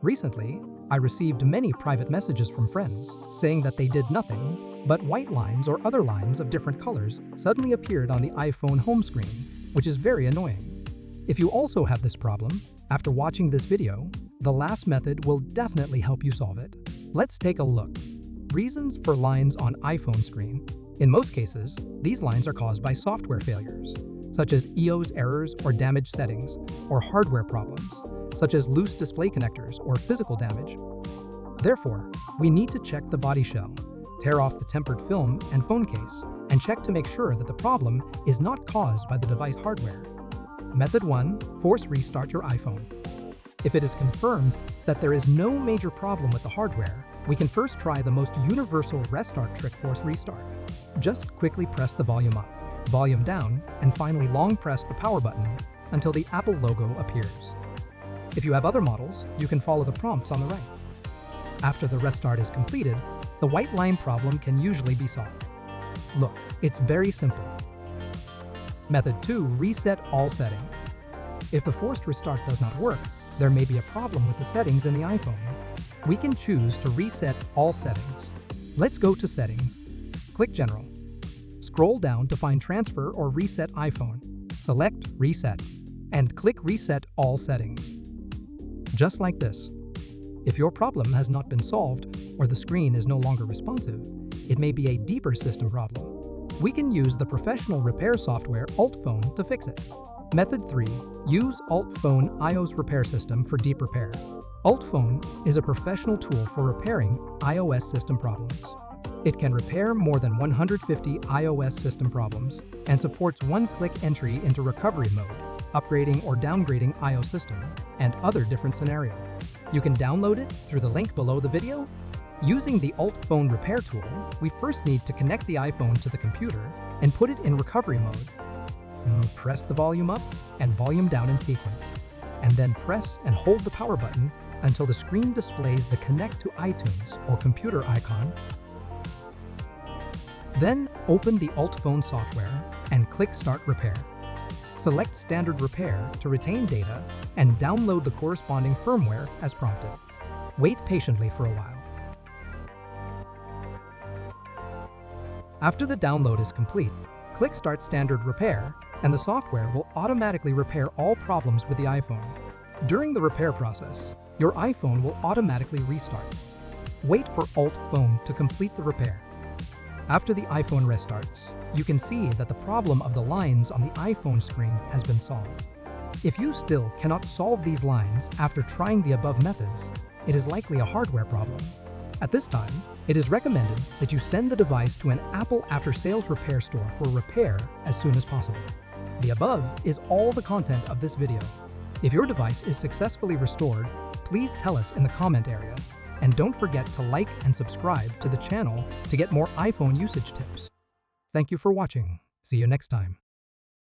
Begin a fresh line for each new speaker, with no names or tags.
Recently, I received many private messages from friends saying that they did nothing, but white lines or other lines of different colors suddenly appeared on the iPhone home screen, which is very annoying. If you also have this problem, after watching this video, the last method will definitely help you solve it. Let's take a look. Reasons for lines on iPhone screen. In most cases, these lines are caused by software failures, such as EOS errors or damaged settings, or hardware problems, such as loose display connectors or physical damage. Therefore, we need to check the body shell, tear off the tempered film and phone case, and check to make sure that the problem is not caused by the device hardware. Method 1. Force restart your iPhone. If it is confirmed that there is no major problem with the hardware, we can first try the most universal restart trick, force restart. Just quickly press the volume up, volume down, and finally long press the power button until the Apple logo appears. If you have other models, you can follow the prompts on the right. After the restart is completed, the white line problem can usually be solved. Look, it's very simple. Method 2. Reset all settings. If the forced restart does not work, there may be a problem with the settings in the iPhone. We can choose to reset all settings. Let's go to Settings. Click General. Scroll down to find Transfer or Reset iPhone. Select Reset and click Reset All Settings. Just like this. If your problem has not been solved or the screen is no longer responsive, it may be a deeper system problem. We can use the professional repair software UltFone to fix it. Method 3. Use UltFone iOS repair system for deep repair. UltFone is a professional tool for repairing iOS system problems. It can repair more than 150 iOS system problems and supports one-click entry into recovery mode, upgrading or downgrading iOS system, and other different scenarios. You can download it through the link below the video. Using the UltFone repair tool, we first need to connect the iPhone to the computer and put it in recovery mode. Press the volume up and volume down in sequence, and then press and hold the power button until the screen displays the Connect to iTunes or computer icon. Then open the UltFone software and click Start Repair. Select Standard Repair to retain data and download the corresponding firmware as prompted. Wait patiently for a while. After the download is complete, click Start Standard Repair and the software will automatically repair all problems with the iPhone. During the repair process, your iPhone will automatically restart. Wait for UltFone to complete the repair. After the iPhone restarts, you can see that the problem of the lines on the iPhone screen has been solved. If you still cannot solve these lines after trying the above methods, it is likely a hardware problem. At this time, it is recommended that you send the device to an Apple after-sales repair store for repair as soon as possible. The above is all the content of this video. If your device is successfully restored, please tell us in the comment area. And don't forget to like and subscribe to the channel to get more iPhone usage tips. Thank you for watching. See you next time.